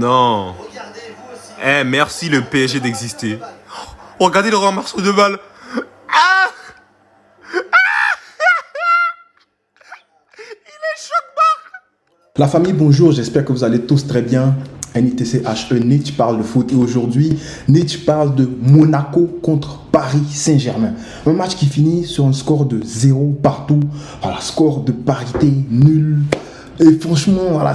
Non. Eh, merci le PSG d'exister. Oh, regardez le ramasseur de balles. Ah! La famille, bonjour, j'espère que vous allez tous très bien. NITCHE, Nietzsche parle de foot et aujourd'hui, Nietzsche parle de Monaco contre Paris Saint-Germain. Un match qui finit sur un score de 0 partout. Voilà, score de parité nul. Et franchement, voilà,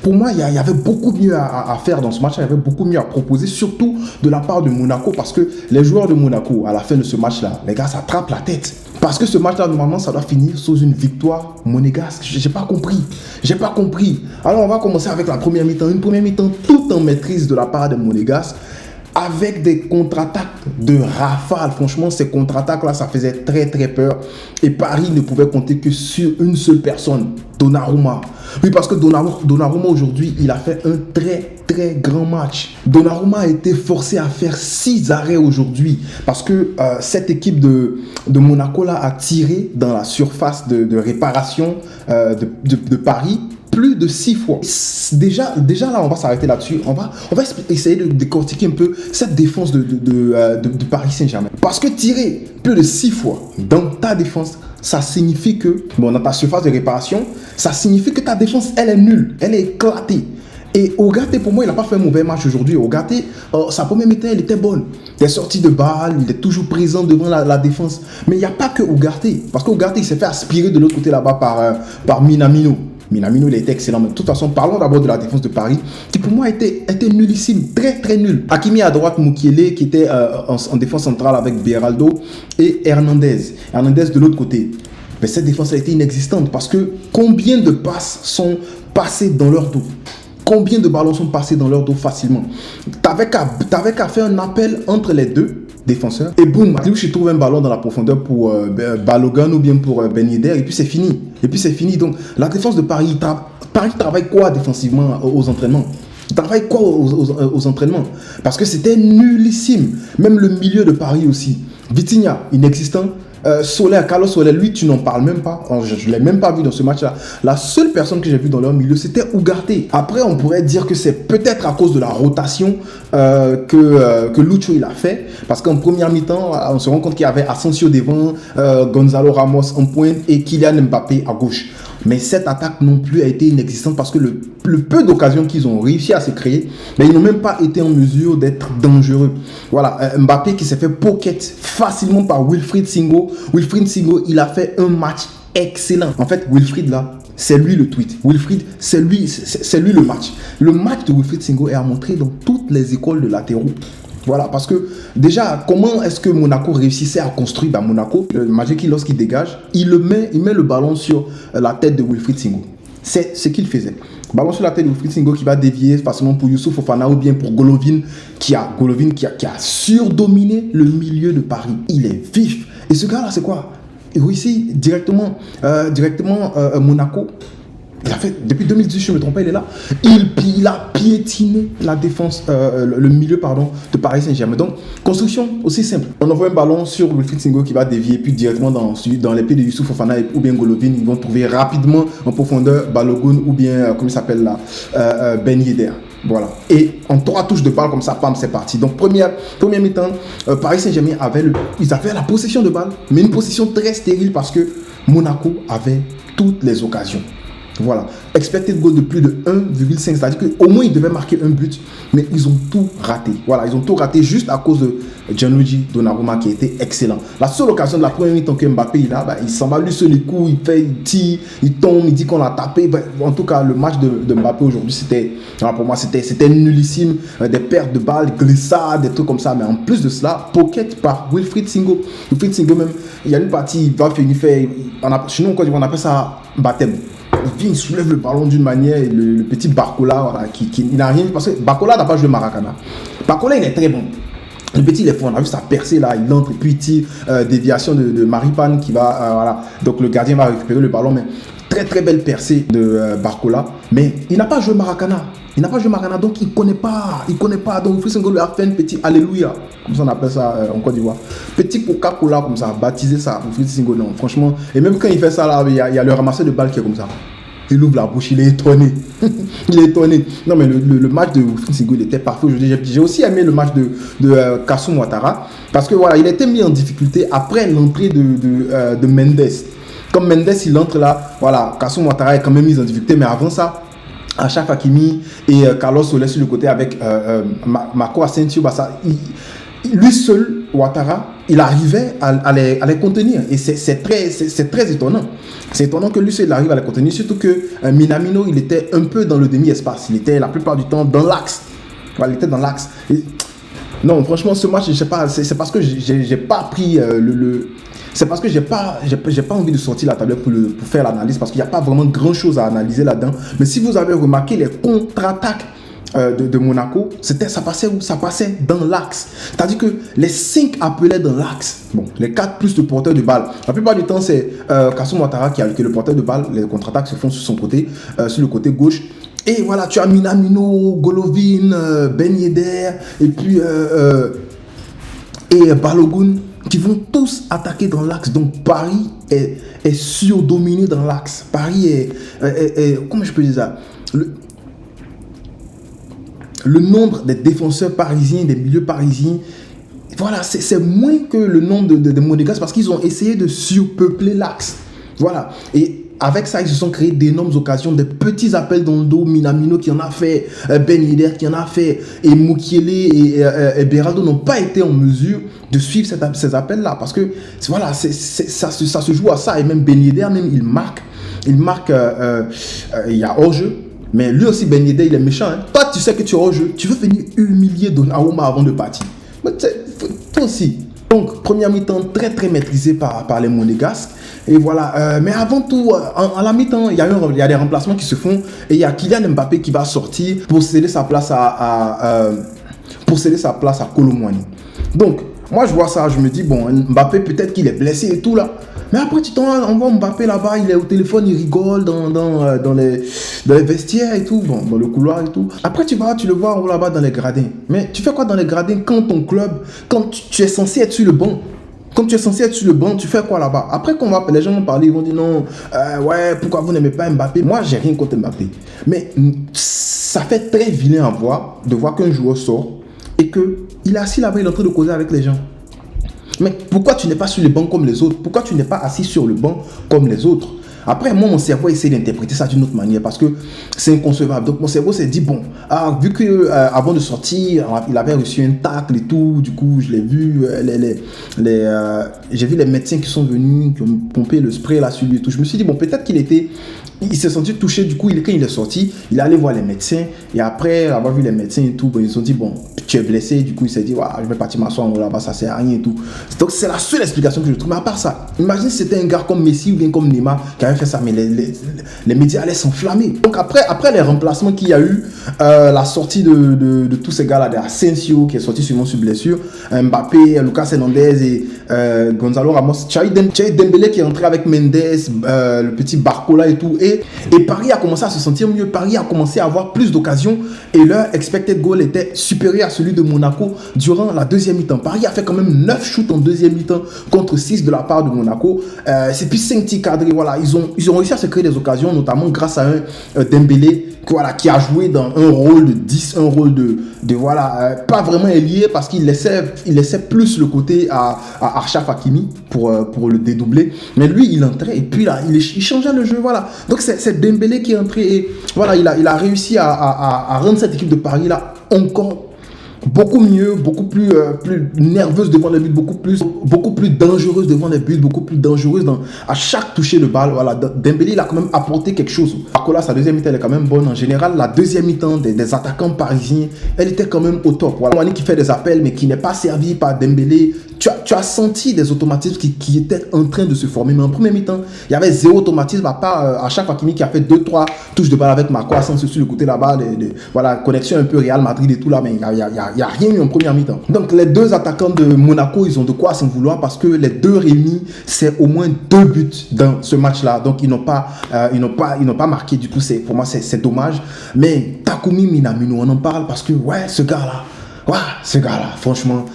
pour moi, il y avait beaucoup mieux à faire dans ce match. Il y avait beaucoup mieux à proposer, surtout de la part de Monaco, parce que les joueurs de Monaco, à la fin de ce match-là, les gars, ça attrape la tête. Parce que ce match-là, normalement, ça doit finir sous une victoire monégasque. J'ai pas compris. J'ai pas compris. Alors, on va commencer avec la première mi-temps. Une première mi-temps tout en maîtrise de la part des Monégasques, avec des contre-attaques de rafale. Franchement, ces contre-attaques-là, ça faisait très, très peur. Et Paris ne pouvait compter que sur une seule personne, Donnarumma. Oui, parce que Donnarumma, aujourd'hui, il a fait un très, très grand match. Donnarumma a été forcé à faire 6 arrêts aujourd'hui. Parce que cette équipe de Monaco, là, a tiré dans la surface de réparation de Paris plus de 6 fois. Déjà là, on va s'arrêter là-dessus. On va essayer de décortiquer un peu cette défense de Paris Saint-Germain. Parce que tirer plus de 6 fois dans ta défense, ça signifie que, dans ta surface de réparation, ça signifie que ta défense, elle est nulle, elle est éclatée. Et Ougarté, pour moi, il n'a pas fait un mauvais match aujourd'hui. Ougarté, sa première mi-temps, elle était bonne. Des sorties de balles, il est toujours présent devant la défense. Mais il n'y a pas que Ougarté. Parce qu'Ougarté, il s'est fait aspirer de l'autre côté là-bas par Minamino. Minamino, il était excellent. Mais de toute façon, parlons d'abord de la défense de Paris, qui pour moi était nullissime, très très nul. Hakimi à droite, Mukiele, qui était en défense centrale avec Beraldo, et Hernandez. Hernandez de l'autre côté. Mais cette défense a été inexistante parce que combien de passes sont passées dans leur dos? Combien de ballons sont passés dans leur dos facilement? T'avais qu'à faire un appel entre les deux défenseurs et boum, tu trouves un ballon dans la profondeur pour Balogun ou bien pour Ben Yedder et puis c'est fini. Donc la défense de Paris, Paris travaille quoi défensivement aux entraînements? Il travaille quoi aux entraînements? Parce que c'était nullissime. Même le milieu de Paris aussi. Vitinha, inexistant. Carlos Soler, lui, tu n'en parles même pas. Je ne l'ai même pas vu dans ce match-là. La seule personne que j'ai vue dans leur milieu, c'était Ougarté. Après, on pourrait dire que c'est peut-être à cause de la rotation que Lucho il a fait. Parce qu'en première mi-temps, on se rend compte qu'il y avait Asensio devant, Gonzalo Ramos en pointe et Kylian Mbappé à gauche. Mais cette attaque non plus a été inexistante parce que le peu d'occasions qu'ils ont réussi à se créer, mais ils n'ont même pas été en mesure d'être dangereux. Voilà, Mbappé qui s'est fait pocket facilement par Wilfried Singo. Wilfried Singo, il a fait un match excellent. En fait, Wilfried là, c'est lui le tweet. Wilfried, c'est lui le match. Le match de Wilfried Singo est à montrer dans toutes les écoles de latéraux. Voilà, parce que déjà, comment est-ce que Monaco réussissait à construire? Monaco, Magic, lorsqu'il dégage, il met le ballon sur la tête de Wilfried Singo. C'est ce qu'il faisait. Ballon sur la tête de Wilfried Singo qui va dévier facilement pour Youssouf Fofana ou bien pour Golovin qui a surdominé le milieu de Paris. Il est vif. Et ce gars-là, c'est quoi? Il réussit directement Monaco. Il a fait, depuis 2018, je ne me trompe pas, il est là. Il a piétiné la défense, le milieu de Paris Saint-Germain. Donc, construction aussi simple. On envoie un ballon sur Wilfried Singo qui va dévier, puis directement dans les pieds de Youssouf Fofana ou bien Golovin. Ils vont trouver rapidement en profondeur Balogun ou bien, comment il s'appelle là, Ben Yedder. Voilà. Et en 3 touches de balle comme ça, pam, c'est parti. Donc, première mi-temps, Paris Saint-Germain ils avaient la possession de balle, mais une possession très stérile parce que Monaco avait toutes les occasions. Voilà, expected goal de plus de 1,5, c'est-à-dire qu'au moins ils devaient marquer un but, mais ils ont tout raté. Voilà, ils ont tout raté juste à cause de Gianluigi Donnarumma qui était excellent. La seule occasion de la première mi-temps que Mbappé il s'en va lui sur les coups, il tire, il tombe, il dit qu'on l'a tapé. En tout cas, le match de Mbappé aujourd'hui, pour moi, c'était nullissime. Des pertes de balles, glissades, des trucs comme ça. Mais en plus de cela, pocket par Wilfried Singo. Wilfried Singo même, il y a une partie, il va finir faire, chez nous on appelle ça baptême. Il vient, il soulève le ballon d'une manière, et le petit Barcola, voilà, il n'a rien, parce que Barcola n'a pas joué Maracana. Barcola, il est très bon. Le petit, il est fort, on a vu sa percée là, il entre, et puis il tire, déviation de Maripane qui va, voilà. Donc le gardien va récupérer le ballon, mais très très belle percée de Barcola. Mais il n'a pas joué Maracana. Donc il connaît pas. Donc Wilfried Singo lui a fait un petit alléluia, comme ça on appelle ça en Côte d'Ivoire. Petit Coca-Cola comme ça, baptisé ça, Wilfried Singo, non, franchement. Et même quand il fait ça là, il y a le ramasseur de balles qui est comme ça. il ouvre la bouche, il est étonné. Il est étonné. Non, mais le match de Wilfried Senghor, il était parfait aujourd'hui. J'ai aussi aimé le match de Kassoum Ouattara, parce que voilà, il a été mis en difficulté après l'entrée de Mendes. Comme Mendes, il entre là, voilà, Kassoum Ouattara est quand même mis en difficulté, mais avant ça, Achraf Hakimi et Carlos Soler sur le côté avec Marco Asensio, lui seul, Ouattara, il arrivait à les contenir. Et c'est très étonnant. C'est étonnant que lui seul il arrive à les contenir, surtout que Minamino, il était un peu dans le demi-espace. Il était la plupart du temps dans l'axe. Voilà, il était dans l'axe. Non, franchement, ce match, je sais pas, c'est parce que j'ai pas pris c'est parce que j'ai pas envie de sortir la tablette pour faire l'analyse, parce qu'il n'y a pas vraiment grand chose à analyser là-dedans. Mais si vous avez remarqué les contre-attaques de Monaco, ça passait où? Ça passait dans l'axe. C'est-à-dire que les 5 appelaient dans l'axe. Bon, les 4 plus le porteur de balle. La plupart du temps, c'est Kassoum Ouattara qui est le porteur de balle. Les contre-attaques se font sur son côté, sur le côté gauche. Et voilà, tu as Minamino, Golovin, Ben Yedder, et puis Balogun, qui vont tous attaquer dans l'axe. Donc Paris est surdominé dans l'axe. Paris est comment je peux dire ça? Le nombre des défenseurs parisiens, des milieux parisiens, voilà, c'est moins que le nombre de Monégasques, parce qu'ils ont essayé de surpeupler l'axe. Voilà. Et avec ça, ils se sont créés d'énormes occasions, des petits appels dans le dos. Minamino qui en a fait, Ben Yedder qui en a fait, et Mukiele et Beraldo n'ont pas été en mesure de suivre ces appels-là, parce que voilà, ça se joue à ça. Et même Ben Yedder, même il marque, il y a hors-jeu. Mais lui aussi, Ben Yedder, il est méchant. Hein. Toi, tu sais que tu es hors-jeu, tu veux venir humilier Donnarumma avant de partir. Mais toi aussi. Donc, première mi-temps très très maîtrisée par les Monégasques. Et voilà, mais avant tout, à la mi-temps, il y a des remplacements qui se font, et il y a Kylian Mbappé qui va sortir pour céder sa place à Kolo Muani. Donc, moi je vois ça, je me dis, bon, Mbappé peut-être qu'il est blessé et tout là. Mais après, on voit Mbappé là-bas, il est au téléphone, il rigole dans les vestiaires et tout, bon, dans le couloir et tout. Après, tu le vois là-bas dans les gradins. Mais tu fais quoi dans les gradins quand ton club, quand tu es censé être sur le banc? Quand tu es censé être sur le banc, tu fais quoi là-bas? Après, les gens vont parler, ils vont dire non, ouais, pourquoi vous n'aimez pas Mbappé? Moi, j'ai rien contre Mbappé. Mais ça fait très vilain à voir, de voir qu'un joueur sort et qu'il est assis là-bas, il est en train de causer avec les gens. Mais pourquoi tu n'es pas sur le banc comme les autres? Pourquoi tu n'es pas assis sur le banc comme les autres? Après, moi, mon cerveau essaie d'interpréter ça d'une autre manière, parce que c'est inconcevable. Donc, mon cerveau s'est dit, bon, vu qu'avant de sortir, il avait reçu un tacle et tout, du coup, je l'ai vu, j'ai vu les médecins qui sont venus, qui ont pompé le spray là sur lui et tout. Je me suis dit, bon, peut-être il s'est senti touché, du coup, quand il est sorti, il est allé voir les médecins, et après avoir vu les médecins et tout, bon, ils ont dit, bon, tu es blessé, du coup, il s'est dit, ouais, je vais partir m'asseoir là-bas, ça sert à rien et tout. Donc, c'est la seule explication que je trouve. Mais à part ça, imagine si c'était un gars comme Messi ou bien comme Neymar qui avait fait ça, mais les médias allaient s'enflammer. Donc, après les remplacements qu'il y a eu, la sortie de tous ces gars-là, d'Asensio qui est sorti sûrement sur blessure, Mbappé, Lucas Hernandez et Gonzalo Ramos, tu as eu Dembélé qui est rentré avec Mendes, le petit Barcola et tout. Et Paris a commencé à se sentir mieux. Paris a commencé à avoir plus d'occasions et leur expected goal était supérieur à celui de Monaco durant la deuxième mi-temps. Paris a fait quand même 9 shoots en deuxième mi-temps contre 6 de la part de Monaco. C'est puis 5 tirs cadrés. Voilà, ils ont réussi à se créer des occasions, notamment grâce à un Dembélé qui a joué dans un rôle de 10, un rôle de voilà, pas vraiment ailier, parce qu'il laissait plus le côté à Achraf Hakimi pour le dédoubler. Mais lui, il entrait et puis là, il changeait le jeu. Voilà. Donc c'est Dembélé qui est entré et voilà, il a réussi à rendre cette équipe de Paris là encore beaucoup mieux, beaucoup plus nerveuse devant les buts, beaucoup plus dangereuse devant les buts, beaucoup plus dangereuse à chaque toucher de balle. Voilà, Dembélé, il a quand même apporté quelque chose. Barcola, sa deuxième mi-temps, elle est quand même bonne. En général, la deuxième mi-temps des attaquants parisiens, elle était quand même au top. Voilà, Mouani qui fait des appels, mais qui n'est pas servi par Dembélé. Tu as senti des automatismes qui étaient en train de se former. Mais en première mi-temps, il y avait zéro automatisme, à part Achraf Hakimi qui a fait 2-3 touches de balle avec Marco Asensio sur le côté là-bas. Voilà, connexion un peu Real Madrid et tout là, mais il n'y a rien eu en première mi-temps. Donc les deux attaquants de Monaco, ils ont de quoi s'en vouloir, parce que les deux réunis, c'est au moins 2 buts dans ce match-là. Donc ils n'ont pas marqué. Du coup, pour moi, c'est dommage. Mais Takumi Minamino, on en parle parce que ce gars-là, franchement,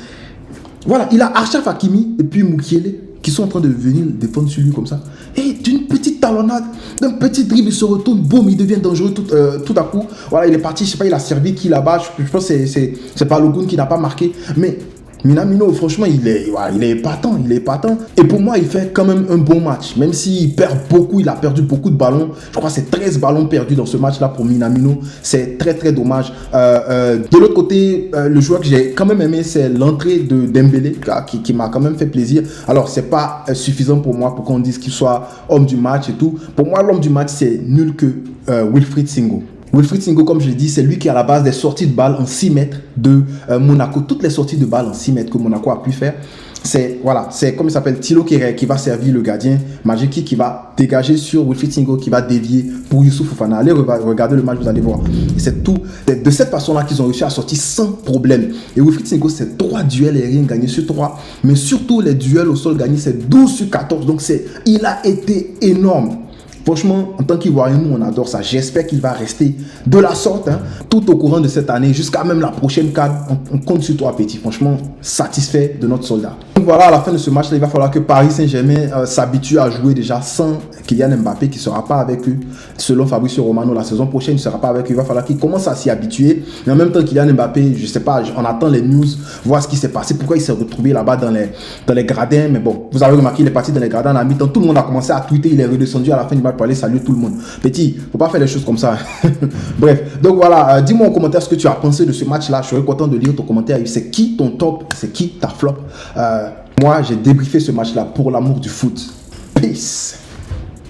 voilà, il a Achraf Hakimi et puis Mukiele qui sont en train de venir défendre sur lui comme ça. Et d'une d'une petite talonnade, d'un petit dribble, il se retourne, boum, il devient dangereux tout à coup. Voilà, il est parti, je sais pas, il a servi qui là-bas. Je pense que c'est Balogun qui n'a pas marqué. Mais Minamino, franchement, il est épatant, Et pour moi, il fait quand même un bon match. Même s'il perd beaucoup, il a perdu beaucoup de ballons. Je crois que c'est 13 ballons perdus dans ce match-là pour Minamino. C'est très, très dommage. De l'autre côté, le joueur que j'ai quand même aimé, c'est l'entrée de Dembélé, qui m'a quand même fait plaisir. Alors, c'est pas suffisant pour moi pour qu'on dise qu'il soit homme du match et tout. Pour moi, l'homme du match, c'est nul que Wilfried Singo. Wilfried Singo, comme je l'ai dit, c'est lui qui est à la base des sorties de balles en 6 mètres de Monaco. Toutes les sorties de balles en 6 mètres que Monaco a pu faire, c'est comme il s'appelle, Thilo qui va servir le gardien, Majiki qui va dégager sur Wilfried Singo, qui va dévier pour Youssouf Fofana. Allez regarder le match, vous allez voir. C'est tout. C'est de cette façon-là qu'ils ont réussi à sortir sans problème. Et Wilfried Singo, c'est 3 duels aériens gagnés sur 3, mais surtout les duels au sol gagnés, c'est 12 sur 14. Donc il a été énorme. Franchement, en tant qu'Ivoirien, nous, on adore ça. J'espère qu'il va rester de la sorte, tout au courant de cette année, jusqu'à même la prochaine CAN. On compte sur toi, Petit. Franchement, satisfait de notre soldat. Donc voilà, à la fin de ce match, il va falloir que Paris Saint-Germain s'habitue à jouer déjà sans Kylian Mbappé, qui ne sera pas avec eux. Selon Fabrizio Romano, la saison prochaine, il ne sera pas avec eux. Il va falloir qu'il commence à s'y habituer. Mais en même temps, Kylian Mbappé, je ne sais pas, on attend les news, voir ce qui s'est passé, pourquoi il s'est retrouvé là-bas dans les gradins. Mais bon, vous avez remarqué, il est parti dans les gradins à la mi-temps. Tout le monde a commencé à tweeter, il est redescendu à la fin du match pour aller saluer tout le monde. Petit, faut pas faire les choses comme ça. Bref, donc voilà, dis-moi en commentaire ce que tu as pensé de ce match-là. Je serais content de lire ton commentaire. C'est qui ton top? C'est qui ta flop? Moi, j'ai débriefé ce match-là pour l'amour du foot. Peace.